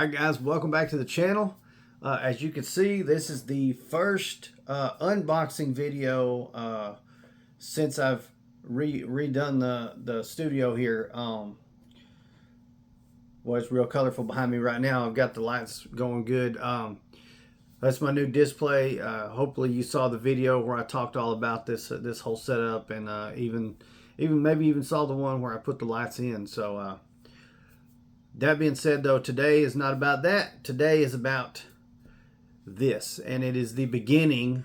Alright guys, welcome back to the channel. As you can see, this is the first unboxing video since I've redone the studio here. Well, it's real colorful behind me right now. I've got the lights going good. That's my new display. Hopefully you saw the video where I talked all about this whole setup, and maybe even saw the one where I put the lights in. So that being said, though, today is not about that. Today is about this, and it is the beginning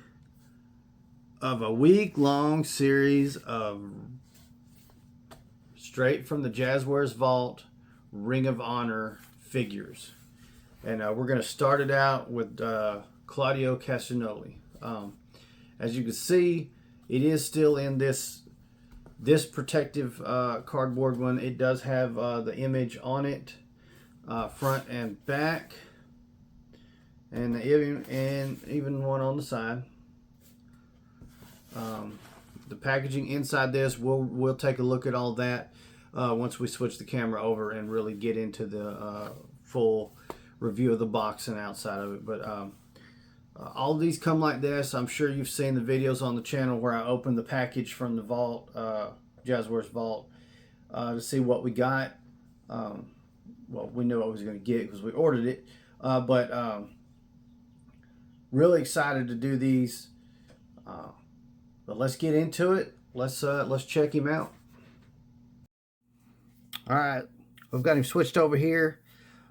of a week-long series of straight from the Jazwares Vault Ring of Honor figures. And we're going to start it out with Claudio Castagnoli. As you can see, it is still in this protective cardboard one. It does have the image on it, front and back, and even one on the side. The packaging inside this, we'll take a look at all that once we switch the camera over and really get into the full review of the box and outside of it. But all of these come like this. I'm sure you've seen the videos on the channel where I opened the package from the vault, Jazwares Vault, to see what we got. Well, we knew what we was going to get because we ordered it, but really excited to do these. But let's get into it. Let's check him out. All right, we've got him switched over here.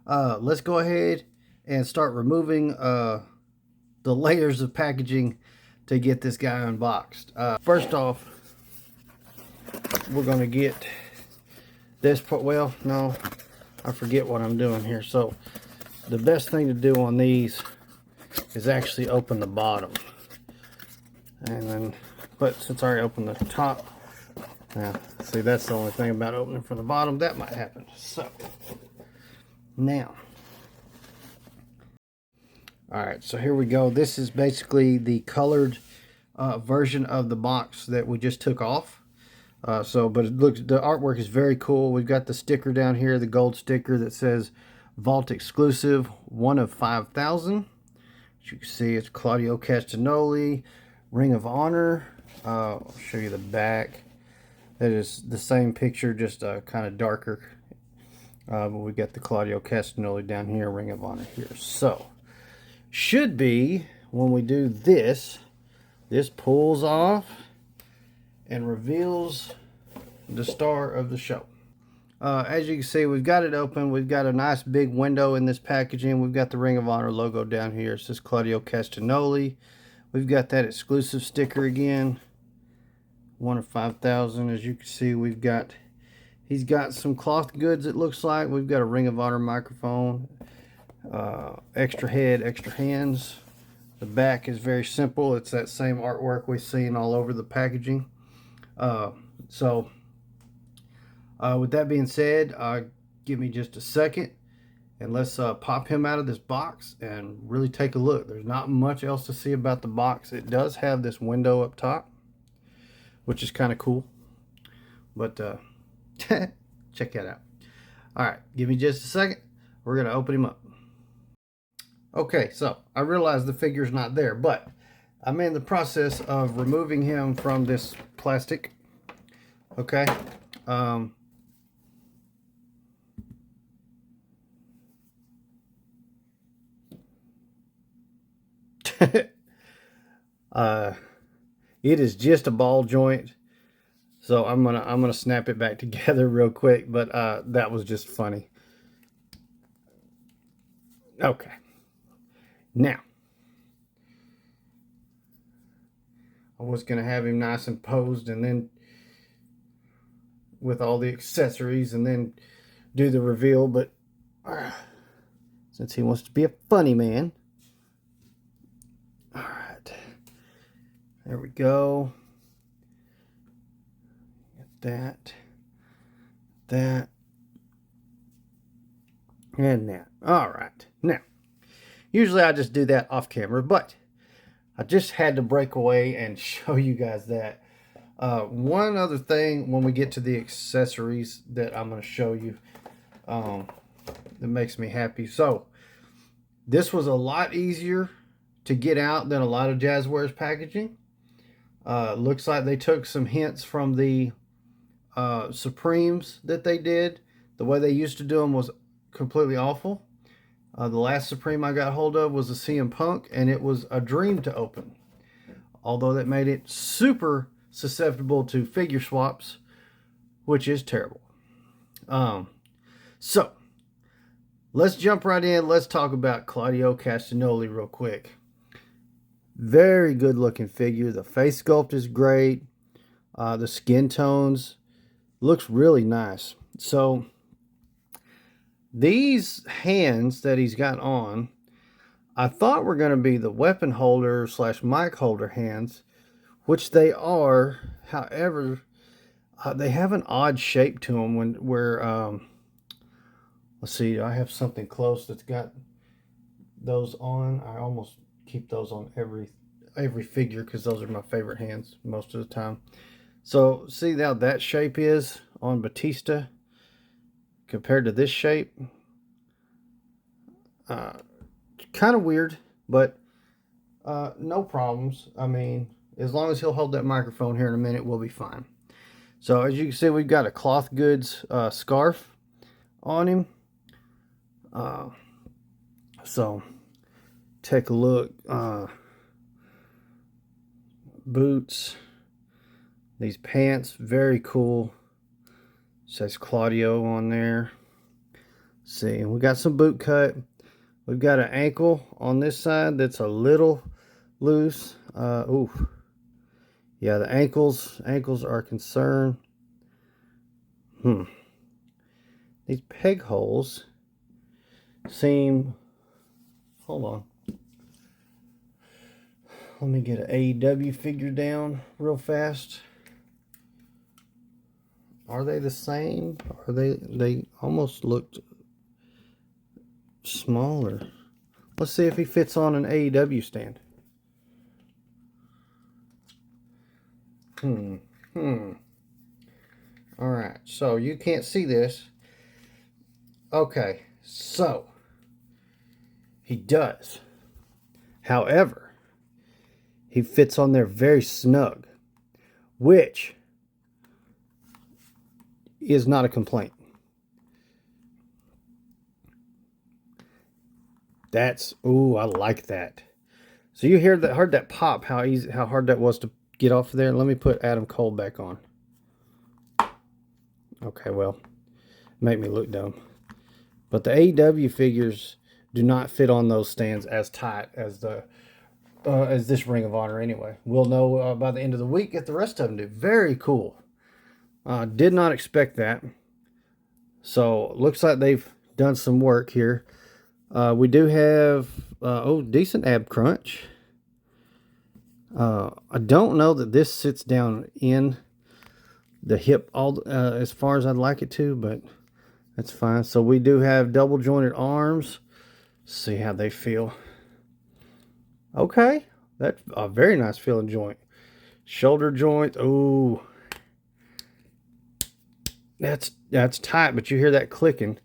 Let's go ahead and start removing the layers of packaging to get this guy unboxed. First off, we're going to get this part. Well, no, I forget what I'm doing here. So the best thing to do on these is actually open the bottom, and then, but since I already opened the top, now see, that's the only thing about opening from the bottom that might happen. So now, all right, so here we go. This is basically the colored version of the box that we just took off. But it looks, the artwork is very cool. We've got the sticker down here, the gold sticker that says Vault Exclusive, 1 of 5,000. As you can see, it's Claudio Castagnoli, Ring of Honor. I'll show you the back. That is the same picture, just kind of darker. But we got the Claudio Castagnoli down here, Ring of Honor here. So, should be, when we do this, this pulls off and reveals the star of the show. As you can see, we've got it open. We've got a nice big window in this packaging. We've got the Ring of Honor logo down here. It says Claudio Castagnoli. We've got that exclusive sticker again, 1 of 5,000. As you can see, he's got some cloth goods, it looks like. We've got a Ring of Honor microphone, extra head, extra hands. The back is very simple. It's that same artwork we've seen all over the packaging. With that being said, give me just a second and let's pop him out of this box and really take a look. There's not much else to see about the box. It does have this window up top, which is kind of cool, but check that out. All right, give me just a second. We're gonna open him up. Okay, so I realize the figure's not there, but I'm in the process of removing him from this plastic. Okay. It is just a ball joint, so I'm gonna snap it back together real quick, but that was just funny. Okay, now I was gonna have him nice and posed, and then with all the accessories, and then do the reveal, but since he wants to be a funny man, all right, there we go. Get that, and that. All right, now usually I just do that off camera, but I just had to break away and show you guys that. One other thing when we get to the accessories that I'm going to show you that makes me happy. So This was a lot easier to get out than a lot of Jazwares packaging. Looks like they took some hints from the Supremes that they did. The way they used to do them was completely awful. The last Supreme I got hold of was a CM Punk, and it was a dream to open. Although that made it super susceptible to figure swaps, which is terrible. So, let's jump right in. Let's talk about Claudio Castagnoli real quick. Very good looking figure. The face sculpt is great. The skin tones looks really nice. So, these hands that he's got on, I thought were going to be the weapon holder / mic holder hands, which they are. However, they have an odd shape to them let's see, I have something close that's got those on. I almost keep those on every figure because those are my favorite hands most of the time. So see how that shape is on Batista compared to this shape? Kind of weird, but no problems. I mean, as long as he'll hold that microphone here in a minute, we'll be fine. So as you can see, we've got a cloth goods scarf on him. So take a look. Boots. These pants, very cool. Says Claudio on there. See, we got some boot cut. We've got an ankle on this side that's a little loose. Ooh. Yeah, the ankles are a concern. These peg holes seem, hold on. Let me get an AEW figure down real fast. Are they the same? Are they almost looked smaller. Let's see if he fits on an AEW stand. Alright, so you can't see this. Okay, so he does. However, he fits on there very snug, which is not a complaint. That's, ooh, I like that. So you heard that pop, how hard that was to get off of there. Let me put Adam Cole back on. Okay, well, make me look dumb. But the AEW figures do not fit on those stands as tight as this Ring of Honor anyway. We'll know by the end of the week if the rest of them do. Very cool. Did not expect that. So looks like they've done some work here. We do have decent ab crunch. I don't know that this sits down in the hip as far as I'd like it to, but that's fine. So we do have double jointed arms. Let's see how they feel. Okay, that's a very nice feeling joint. Shoulder joint. Ooh, that's tight, but you hear that clicking.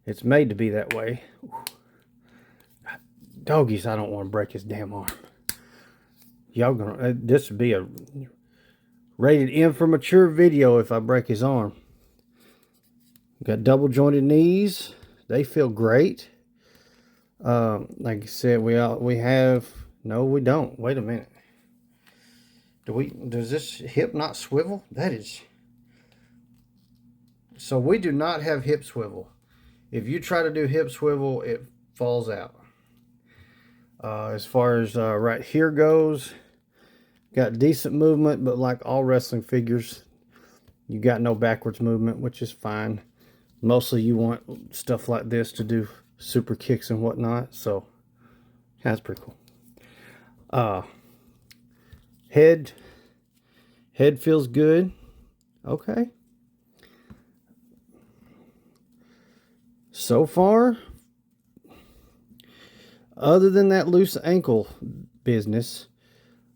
It's made to be that way. Doggies, I don't want to break his damn arm. Y'all gonna, this would be a rated M for mature video if I break his arm. Got double jointed knees. They feel great. Like I said, we have, no, we don't. Wait a minute. Does this hip not swivel? That is, so we do not have hip swivel. If you try to do hip swivel, it falls out. As far as right here goes, got decent movement, but like all wrestling figures, you got no backwards movement, which is fine. Mostly you want stuff like this to do super kicks and whatnot, so that's pretty cool. Head feels good. Okay. So far, other than that loose ankle business,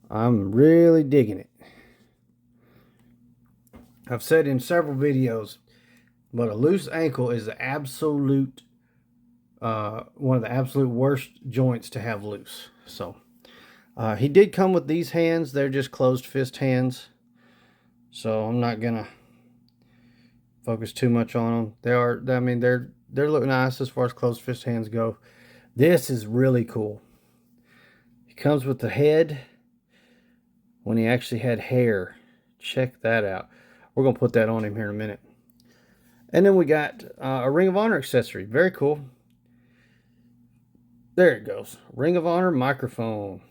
I'm really digging it. I've said in several videos, but a loose ankle is the absolute one of the absolute worst joints to have loose. So he did come with these hands. They're just closed fist hands. So I'm not gonna focus too much on them. They are, I mean, they're look nice as far as closed fist hands go. This is really cool. He comes with the head when he actually had hair. Check that out. We're gonna put that on him here in a minute. And then we got a Ring of Honor accessory. Very cool. There it goes. Ring of Honor microphone.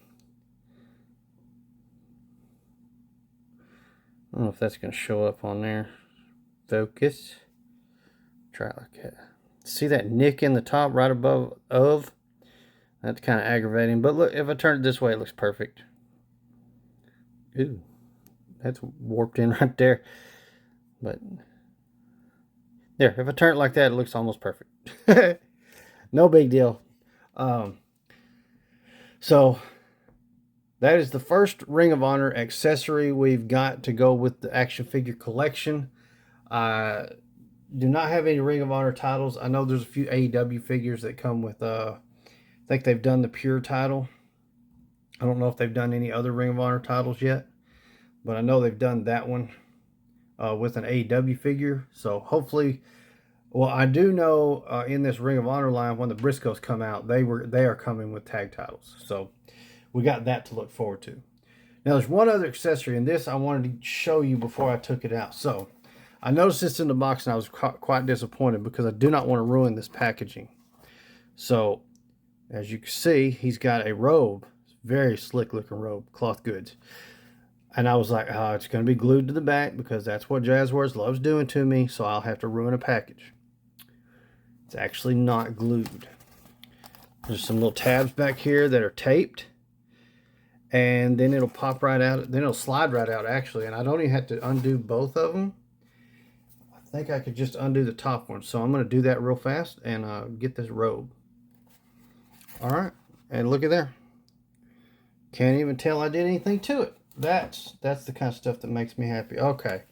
I don't know if that's going to show up on there. Focus. Try it like that. See that nick in the top right above of? That's kind of aggravating. But look, if I turn it this way, it looks perfect. Ooh. That's warped in right there. But there, if I turn it like that, it looks almost perfect. No big deal. So that is the first Ring of Honor accessory we've got to go with the action figure collection. I do not have any Ring of Honor titles. I know there's a few AEW figures that come with, I think they've done the Pure title. I don't know if they've done any other Ring of Honor titles yet, but I know they've done that one with an AEW figure. So hopefully, well, I do know in this Ring of Honor line, when the Briscoes come out, they are coming with tag titles. So we got that to look forward to. Now, there's one other accessory, and this I wanted to show you before I took it out. So I noticed this in the box, and I was quite disappointed because I do not want to ruin this packaging. So as you can see, he's got a robe. Very slick looking robe, cloth goods. And I was like, oh, it's going to be glued to the back because that's what Jazwares loves doing to me, so I'll have to ruin a package. It's actually not glued. There's some little tabs back here that are taped. And then it'll pop right out. Then it'll slide right out, actually. And I don't even have to undo both of them. I think I could just undo the top one. So I'm going to do that real fast and get this robe. All right. And look at there. Can't even tell I did anything to it. That's the kind of stuff that makes me happy. Okay.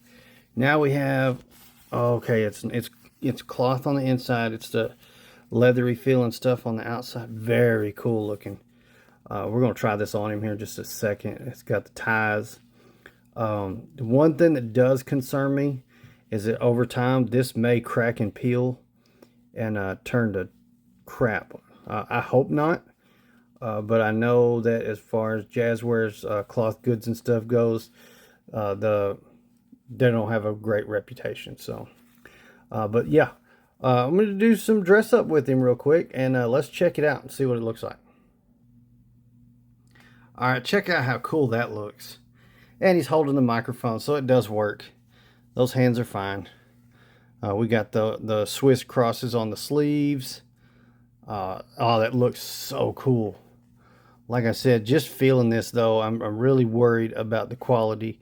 Now we have, okay, it's cloth on the inside. It's the leathery feeling stuff on the outside. Very cool looking. We're going to try this on him here in just a second. It's got the ties. The one thing that does concern me is that over time, this may crack and peel and turn to crap. I hope not. But I know that as far as Jazwares cloth goods and stuff goes, they don't have a great reputation. So, but yeah, I'm going to do some dress up with him real quick, and let's check it out and see what it looks like. All right, check out how cool that looks. And he's holding the microphone, so it does work. Those hands are fine. We got the Swiss crosses on the sleeves. Oh, that looks so cool. Like I said, just feeling this, though, I'm really worried about the quality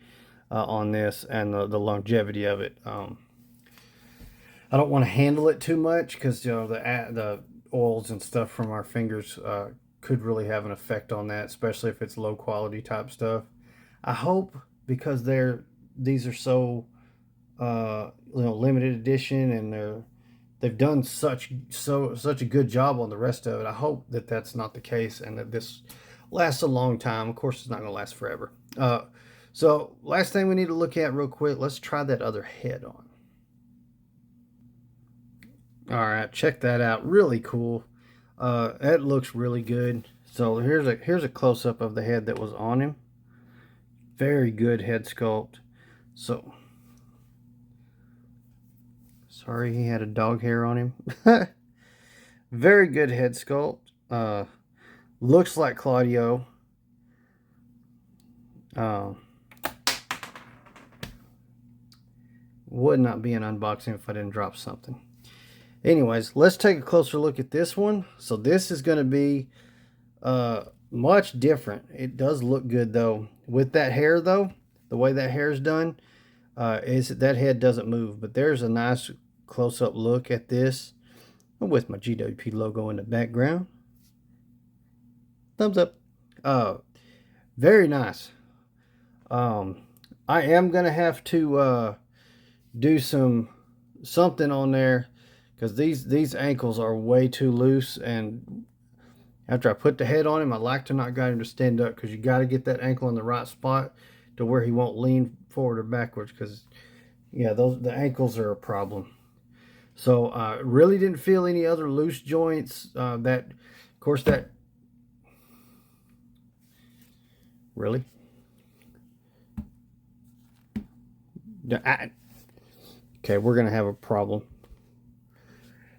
on this and the longevity of it. I don't want to handle it too much because, you know, the oils and stuff from our fingers could really have an effect on that, especially if it's low quality type stuff. I hope, because these are so limited edition, and they've done such a good job on the rest of it. I hope that that's not the case and that this lasts a long time. Of course, it's not going to last forever. So last thing we need to look at real quick, let's try that other head on. All right, check that out. Really cool. That looks really good. So here's a close-up of the head that was on him. Very good head sculpt. So sorry he had a dog hair on him. Very good head sculpt. Looks like Claudio. Would not be an unboxing if I didn't drop something. Anyways, let's take a closer look at this one. So this is going to be much different. It does look good, though. With that hair, though, the way that hair is done, that head doesn't move. But there's a nice close-up look at this with my GWP logo in the background. Thumbs up. Very nice. I am going to have to do something on there because these ankles are way too loose, and after I put the head on him, I like to not get him to stand up, because you got to get that ankle in the right spot to where he won't lean forward or backwards, because yeah, the ankles are a problem. So really didn't feel any other loose joints. That, of course, that really. Okay, we're gonna have a problem.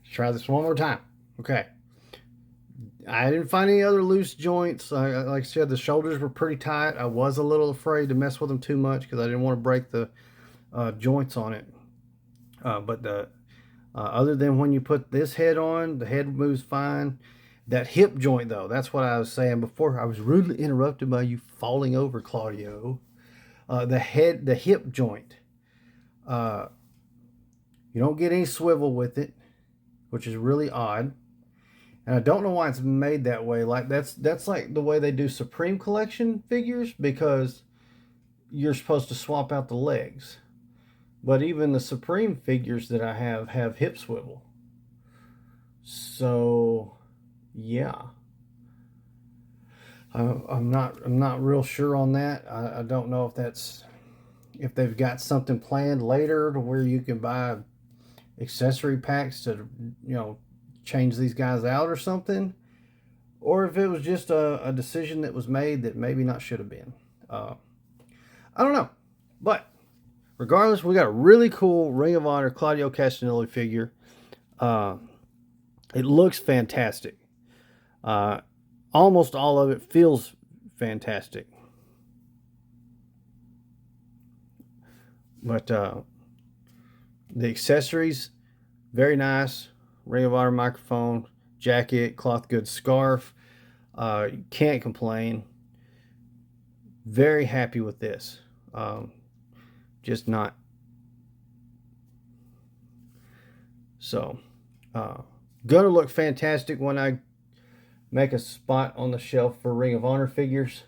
Let's try this one more time. Okay. I didn't find any other loose joints. Like I said, the shoulders were pretty tight. I was a little afraid to mess with them too much because I didn't want to break the joints on it. But other than when you put this head on, the head moves fine. That hip joint, though, that's what I was saying before. I was rudely interrupted by you falling over, Claudio. The hip joint. You don't get any swivel with it, which is really odd. And I don't know why it's made that way. Like that's like the way they do Supreme Collection figures, because you're supposed to swap out the legs. But even the Supreme figures that I have hip swivel. So yeah, I'm not real sure on that. I don't know if they've got something planned later to where you can buy accessory packs to change these guys out or something, or if it was just a decision that was made that maybe not should have been. I don't know, but regardless, we got a really cool Ring of Honor Claudio Castagnoli figure. It looks fantastic. Almost all of it feels fantastic. But the accessories, very nice. Ring of Honor microphone, jacket, cloth goods scarf. Can't complain. Very happy with this. Just not. So, gonna look fantastic when I make a spot on the shelf for Ring of Honor figures.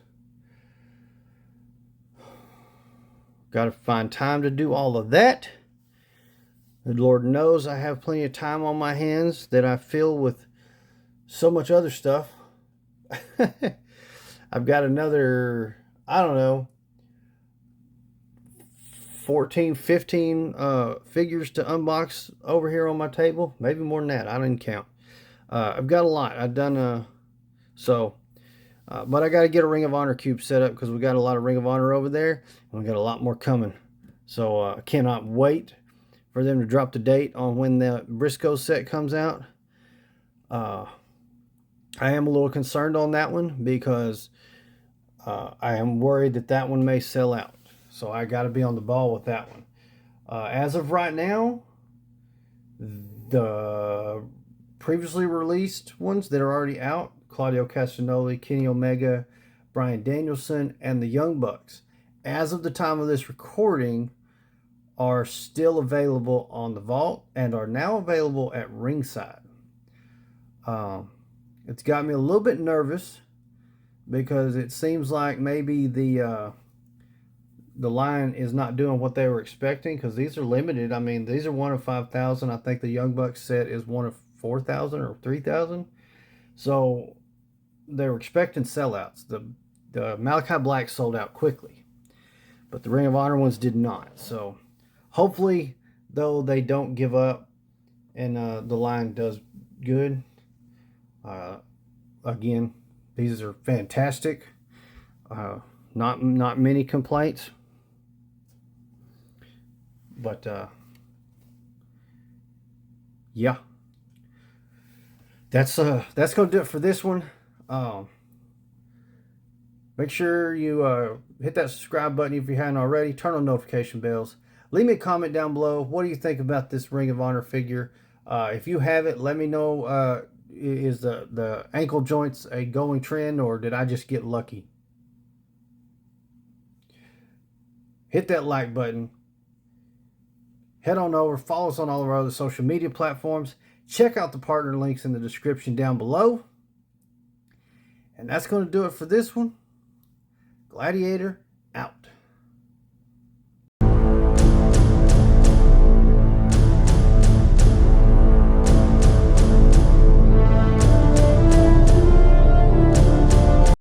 Got to find time to do all of that. The Lord knows I have plenty of time on my hands that I fill with so much other stuff. I've got another, I don't know, 14, 15 figures to unbox over here on my table. Maybe more than that. I didn't count. I've got a lot. I've done but I got to get a Ring of Honor cube set up, because we got a lot of Ring of Honor over there, and we got a lot more coming. So I cannot wait for them to drop the date on when the Briscoe set comes out. I am a little concerned on that one, because I am worried that one may sell out. So I got to be on the ball with that one. As of right now, the previously released ones that are already out, Claudio Castagnoli, Kenny Omega, Bryan Danielson, and the Young Bucks, as of the time of this recording, are still available on the Vault and are now available at Ringside. It's got me a little bit nervous, because it seems like maybe the line is not doing what they were expecting, because these are limited. I mean, these are 1 of 5,000. I think the Young Bucks set is 1 of 4,000 or 3,000. So they were expecting sellouts. The Malachi Black sold out quickly, but the Ring of Honor ones did not. So hopefully, though, they don't give up and the line does good. Again, these are fantastic. Not many complaints, but yeah, that's gonna do it for this one. Make sure you hit that subscribe button if you haven't already. Turn on notification bells. Leave me a comment down below. What do you think about this Ring of Honor figure? If you have it, let me know. Is the ankle joints a going trend, or did I just get lucky? Hit that like button. Head on over, follow us on all of our other social media platforms. Check out the partner links in the description down below. And that's going to do it for this one. Gladiator